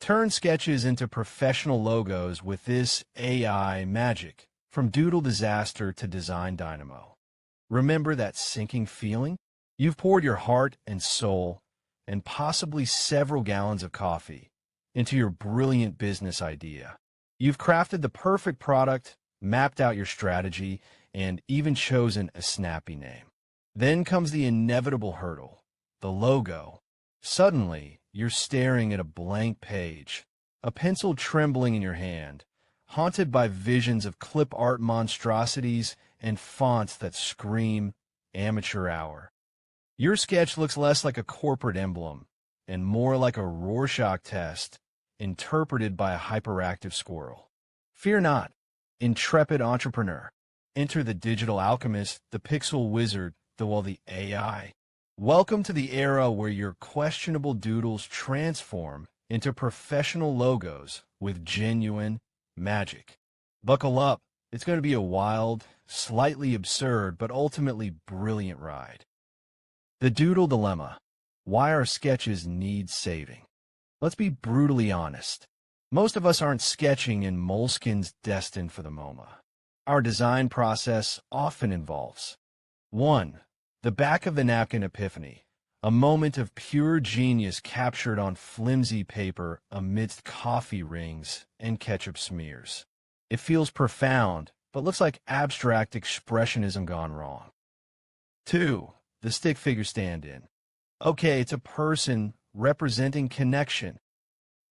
Turn sketches into professional logos with this AI magic, from Doodle Disaster to Design Dynamo. Remember that sinking feeling? You've poured your heart and soul, and possibly several gallons of coffee, into your brilliant business idea. You've crafted the perfect product, mapped out your strategy, and even chosen a snappy name. Then comes the inevitable hurdle, the logo. Suddenly, you're staring at a blank page, a pencil trembling in your hand, haunted by visions of clip art monstrosities and fonts that scream amateur hour. Your sketch looks less like a corporate emblem and more like a Rorschach test interpreted by a hyperactive squirrel. Fear not, intrepid entrepreneur. Enter the digital alchemist, the pixel wizard, the AI. Welcome to the era where your questionable doodles transform into professional logos with genuine magic. Buckle up. It's going to be a wild, slightly absurd, but ultimately brilliant ride. The Doodle Dilemma. Why our sketches need saving. Let's be brutally honest. Most of us aren't sketching in moleskins destined for the MoMA. Our design process often involves 1. The back of the napkin epiphany, a moment of pure genius captured on flimsy paper amidst coffee rings and ketchup smears. It feels profound, but looks like abstract expressionism gone wrong. 2. The stick figure stand-in. Okay, it's a person representing connection,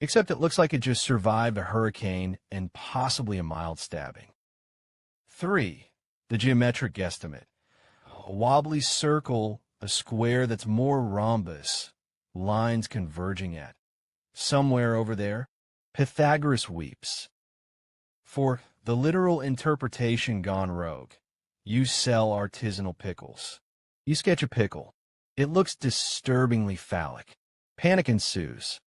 except it looks like it just survived a hurricane and possibly a mild stabbing. 3. The geometric guesstimate. A wobbly circle, a square that's more rhombus, lines converging at. Somewhere over there, Pythagoras weeps. 4. The literal interpretation gone rogue. You sell artisanal pickles. You sketch a pickle. It looks disturbingly phallic. Panic ensues.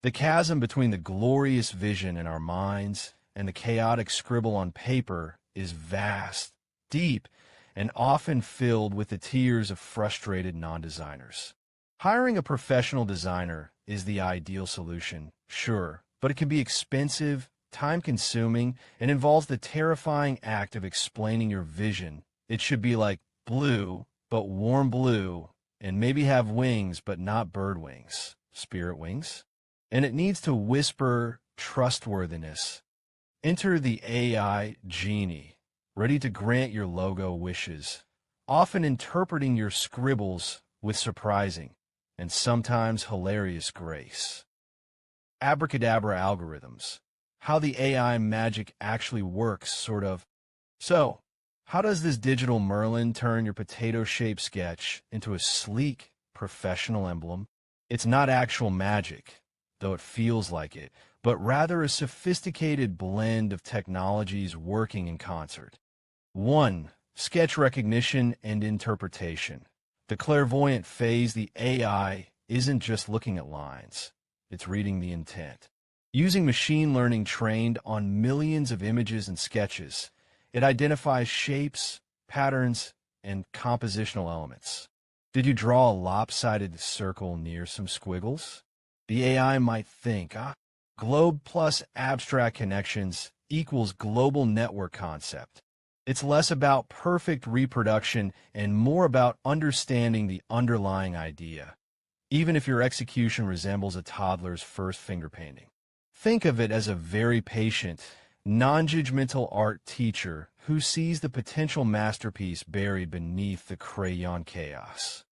The chasm between the glorious vision in our minds and the chaotic scribble on paper is vast, deep, and often filled with the tears of frustrated non-designers. Hiring a professional designer is the ideal solution, sure, but it can be expensive, time-consuming, and involves the terrifying act of explaining your vision. It should be like blue, but warm blue, and maybe have wings, but not bird wings, spirit wings. And it needs to whisper trustworthiness. Enter the AI genie, ready to grant your logo wishes, often interpreting your scribbles with surprising and sometimes hilarious grace. Abracadabra algorithms. How the AI magic actually works, sort of. So, how does this digital Merlin turn your potato-shaped sketch into a sleek, professional emblem? It's not actual magic, though it feels like it, but rather a sophisticated blend of technologies working in concert. 1. Sketch recognition and interpretation. The clairvoyant phase, the AI isn't just looking at lines. It's reading the intent. Using machine learning trained on millions of images and sketches, it identifies shapes, patterns, and compositional elements. Did you draw a lopsided circle near some squiggles? The AI might think, globe plus abstract connections equals global network concept. It's less about perfect reproduction and more about understanding the underlying idea, even if your execution resembles a toddler's first finger painting. Think of it as a very patient, non-judgmental art teacher who sees the potential masterpiece buried beneath the crayon chaos.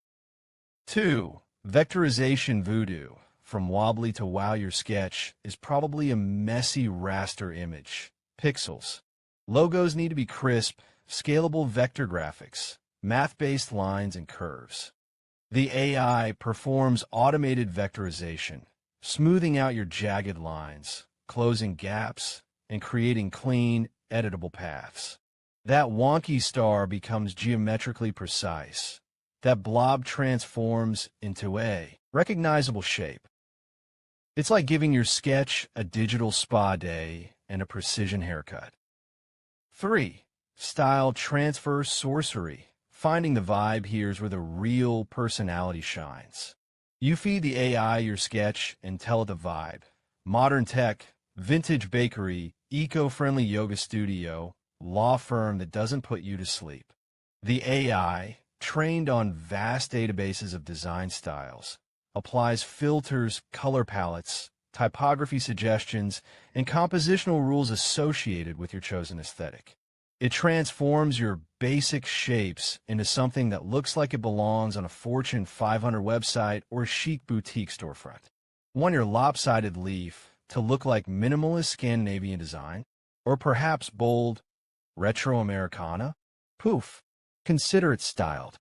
2. Vectorization voodoo. From wobbly to wow, your sketch is probably a messy raster image. Pixels. Logos need to be crisp, scalable vector graphics, math-based lines and curves. The AI performs automated vectorization, smoothing out your jagged lines, closing gaps, and creating clean, editable paths. That wonky star becomes geometrically precise. That blob transforms into a recognizable shape. It's like giving your sketch a digital spa day and a precision haircut. 3. Style transfer sorcery. Finding the vibe here is where the real personality shines. You feed the AI your sketch and tell it the vibe. modern tech, vintage bakery, eco-friendly yoga studio, law firm that doesn't put you to sleep. The AI, trained on vast databases of design styles, applies filters, color palettes, typography suggestions, and compositional rules associated with your chosen aesthetic. It transforms your basic shapes into something that looks like it belongs on a Fortune 500 website or a chic boutique storefront. Want your lopsided leaf to look like minimalist Scandinavian design, or perhaps bold, retro Americana? Poof! Consider it styled.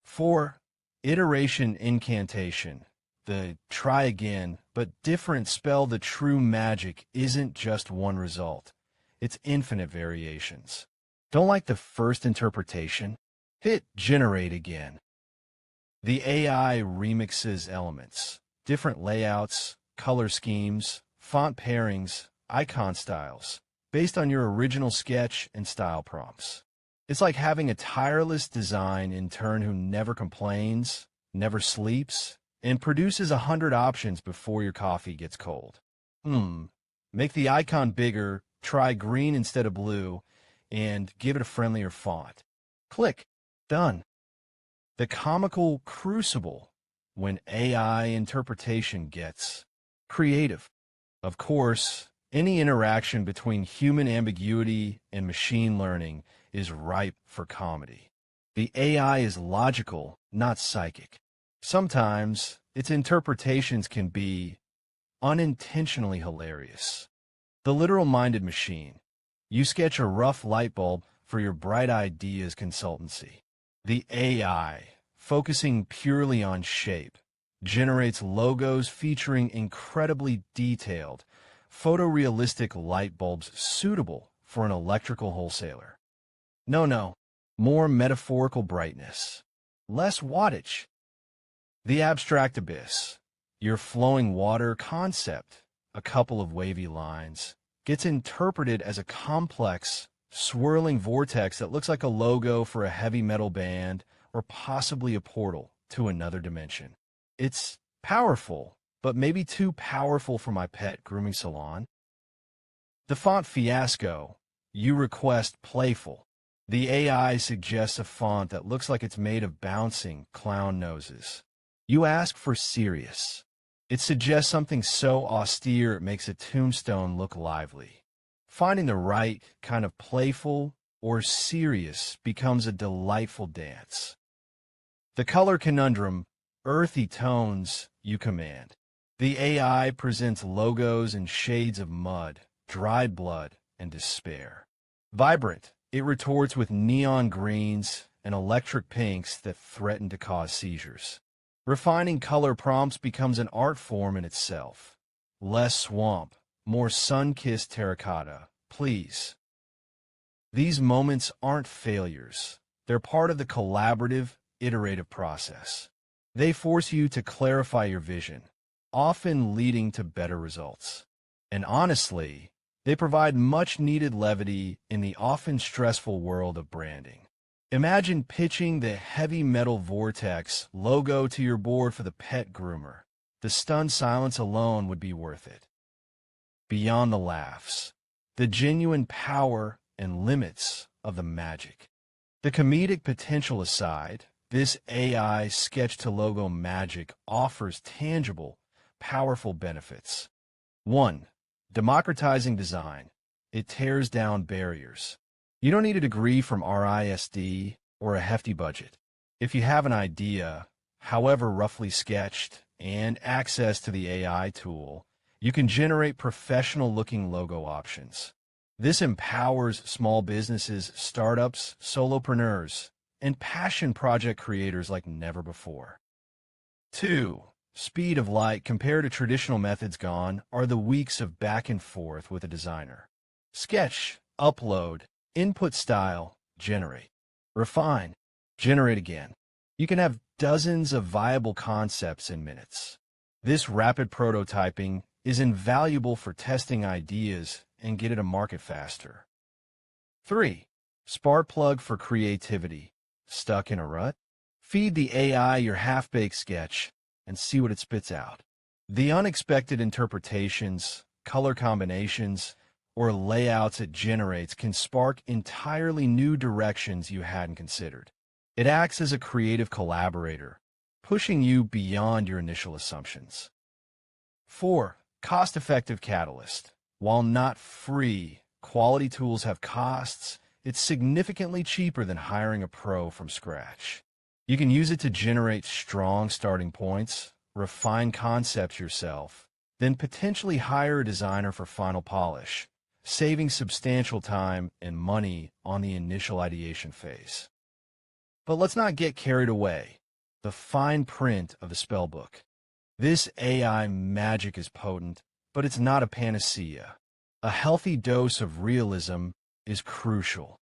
4. Iteration incantation. The try again, but different spell the true magic isn't just one result. It's infinite variations. Don't like the first interpretation? Hit generate again. The AI remixes elements, different layouts, color schemes, font pairings, icon styles, based on your original sketch and style prompts. It's like having a tireless design intern who never complains, never sleeps, and produces 100 options before your coffee gets cold. Make the icon bigger, try green instead of blue, and give it a friendlier font. Click. Done. The comical crucible when AI interpretation gets creative. Of course, any interaction between human ambiguity and machine learning is ripe for comedy. The AI is logical, not psychic. Sometimes its interpretations can be unintentionally hilarious. The literal-minded machine. You sketch a rough light bulb for your Bright Ideas consultancy. The AI, focusing purely on shape, generates logos featuring incredibly detailed, photorealistic light bulbs suitable for an electrical wholesaler. No, more metaphorical brightness, less wattage. The abstract abyss, your flowing water concept, a couple of wavy lines, gets interpreted as a complex, swirling vortex that looks like a logo for a heavy metal band or possibly a portal to another dimension. It's powerful, but maybe too powerful for my pet grooming salon. The font fiasco, you request playful. The AI suggests a font that looks like it's made of bouncing clown noses. You ask for serious. It suggests something so austere it makes a tombstone look lively. Finding the right kind of playful or serious becomes a delightful dance. The color conundrum, earthy tones, you command. The AI presents logos in shades of mud, dried blood, and despair. Vibrant, it retorts with neon greens and electric pinks that threaten to cause seizures. Refining color prompts becomes an art form in itself. Less swamp, more sun-kissed terracotta, please. These moments aren't failures. They're part of the collaborative, iterative process. They force you to clarify your vision, often leading to better results. And honestly, they provide much-needed levity in the often stressful world of branding. Imagine pitching the heavy metal vortex logo to your board for the pet groomer. The stunned silence alone would be worth it. Beyond the laughs, the genuine power and limits of the magic. The comedic potential aside, this AI sketch-to-logo magic offers tangible, powerful benefits. 1. Democratizing design. It tears down barriers. You don't need a degree from RISD or a hefty budget. If you have an idea, however roughly sketched, and access to the AI tool, you can generate professional-looking logo options. This empowers small businesses, startups, solopreneurs, and passion project creators like never before. 2. Speed of light compared to traditional methods gone are the weeks of back and forth with a designer. Sketch, upload, input style, generate. Refine, generate again. You can have dozens of viable concepts in minutes. This rapid prototyping is invaluable for testing ideas and getting to market faster. 3. Spark plug for creativity. Stuck in a rut? Feed the AI your half-baked sketch and see what it spits out. The unexpected interpretations, color combinations, or layouts it generates can spark entirely new directions you hadn't considered. It acts as a creative collaborator, pushing you beyond your initial assumptions. 4. Cost-effective catalyst. While not free, quality tools have costs. It's significantly cheaper than hiring a pro from scratch. You can use it to generate strong starting points, refine concepts yourself, then potentially hire a designer for final polish, saving substantial time and money on the initial ideation phase. But let's not get carried away. The fine print of the spellbook. This AI magic is potent, but it's not a panacea. A healthy dose of realism is crucial.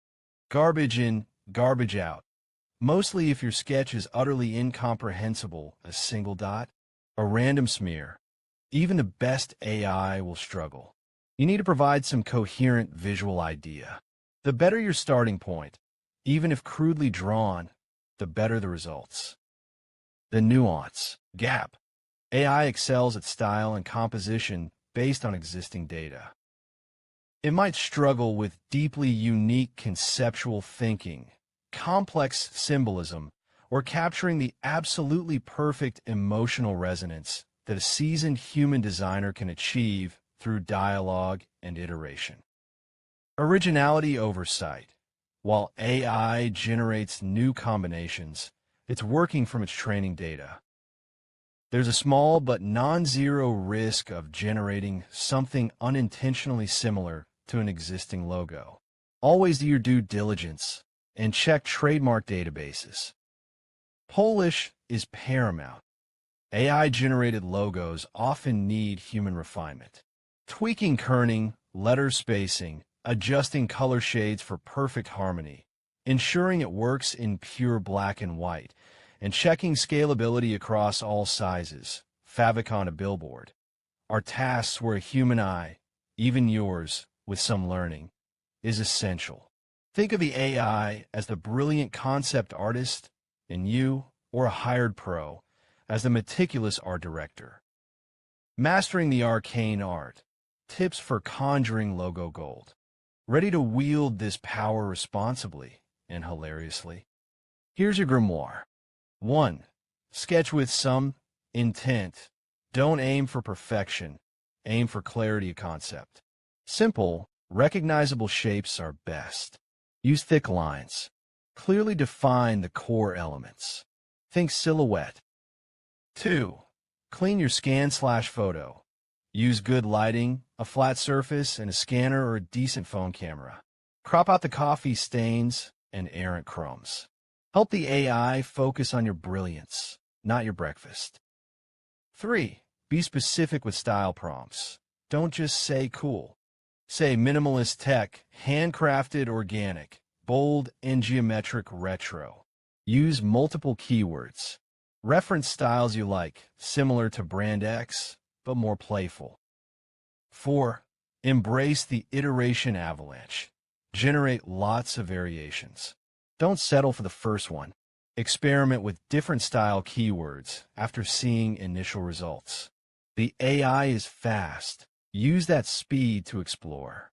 Garbage in, garbage out. Mostly if your sketch is utterly incomprehensible, a single dot, a random smear, even the best AI will struggle. You need to provide some coherent visual idea. The better your starting point, even if crudely drawn, the better the results. The nuance, gap. AI excels at style and composition based on existing data. It might struggle with deeply unique conceptual thinking, complex symbolism, or capturing the absolutely perfect emotional resonance that a seasoned human designer can achieve through dialogue and iteration. Originality oversight. While AI generates new combinations, it's working from its training data. There's a small but non-zero risk of generating something unintentionally similar to an existing logo. Always do your due diligence and check trademark databases. Polish is paramount. AI-generated logos often need human refinement. Tweaking kerning, letter spacing, adjusting color shades for perfect harmony, ensuring it works in pure black and white, and checking scalability across all sizes, favicon a billboard, are tasks where a human eye, even yours, with some learning, is essential. Think of the AI as the brilliant concept artist, and you, or a hired pro, as the meticulous art director. Mastering the arcane art. Tips for conjuring logo gold. Ready to wield this power responsibly and hilariously? Here's your grimoire. 1. Sketch with some intent. Don't aim for perfection. Aim for clarity of concept. Simple, recognizable shapes are best. Use thick lines. Clearly define the core elements. Think silhouette. 2. Clean your scan/photo. Use good lighting, a flat surface, and a scanner or a decent phone camera. Crop out the coffee stains and errant crumbs. Help the AI focus on your brilliance, not your breakfast. 3. Be specific with style prompts. Don't just say cool. Say minimalist tech, handcrafted organic, bold and geometric retro. Use multiple keywords. Reference styles you like, similar to brand X, but more playful. 4. Embrace the iteration avalanche. Generate lots of variations. Don't settle for the first one. Experiment with different style keywords after seeing initial results. The AI is fast. Use that speed to explore.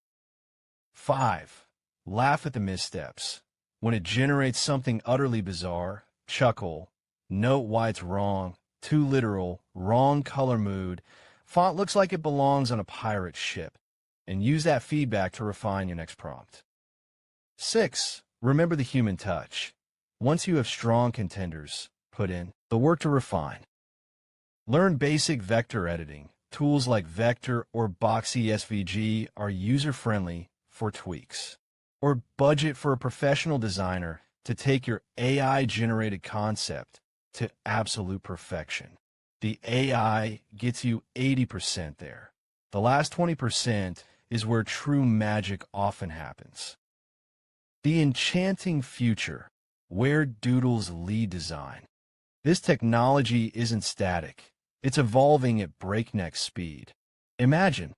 5. Laugh at the missteps. When it generates something utterly bizarre, chuckle. Note why it's wrong, too literal, wrong color mood, font looks like it belongs on a pirate ship, and use that feedback to refine your next prompt. 6. Remember the human touch. Once you have strong contenders, put in the work to refine. Learn basic vector editing. Tools like Vector or Boxy SVG are user-friendly for tweaks. Or budget for a professional designer to take your AI-generated concept to absolute perfection. The AI gets you 80% there. The last 20% is where true magic often happens. The enchanting future, where doodles lead design. This technology isn't static. It's evolving at breakneck speed. Imagine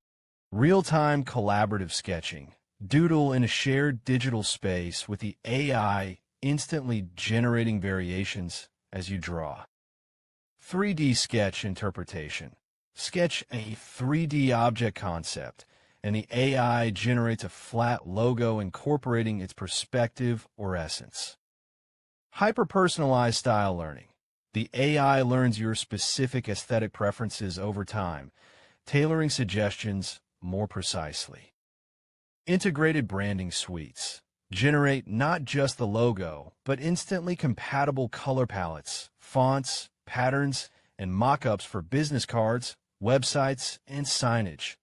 real-time collaborative sketching. Doodle in a shared digital space with the AI instantly generating variations as you draw. 3D sketch interpretation. Sketch a 3D object concept, and the AI generates a flat logo incorporating its perspective or essence. Hyper-personalized style learning. The AI learns your specific aesthetic preferences over time, tailoring suggestions more precisely. Integrated branding suites. Generate not just the logo, but instantly compatible color palettes, fonts, patterns, and mock-ups for business cards, websites, and signage,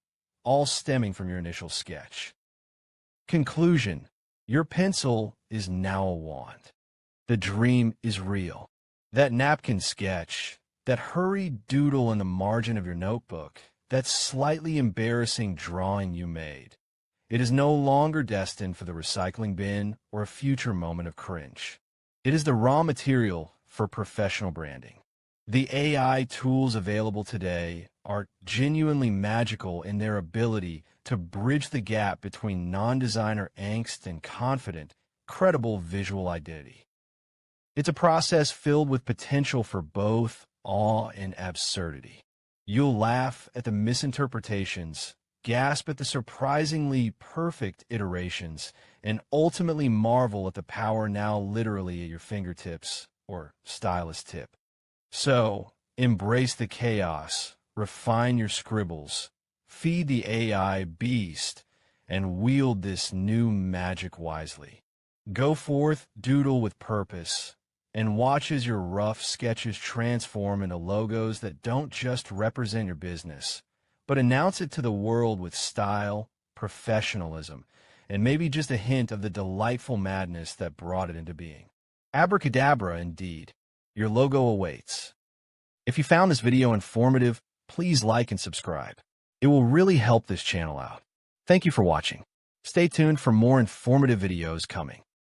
all stemming from your initial sketch. Conclusion: your pencil is now a wand. The dream is real. That napkin sketch, that hurried doodle in the margin of your notebook, that slightly embarrassing drawing you made, it is no longer destined for the recycling bin or a future moment of cringe. It is the raw material for professional branding. The AI tools available today are genuinely magical in their ability to bridge the gap between non-designer angst and confident, credible visual identity. It's a process filled with potential for both awe and absurdity. You'll laugh at the misinterpretations, gasp at the surprisingly perfect iterations, and ultimately marvel at the power now literally at your fingertips or stylus tip. So, embrace the chaos, refine your scribbles, feed the AI beast, and wield this new magic wisely. Go forth, doodle with purpose, and watch as your rough sketches transform into logos that don't just represent your business, but announce it to the world with style, professionalism, and maybe just a hint of the delightful madness that brought it into being. Abracadabra, indeed. Your logo awaits. If you found this video informative, please like and subscribe. It will really help this channel out. Thank you for watching. Stay tuned for more informative videos coming.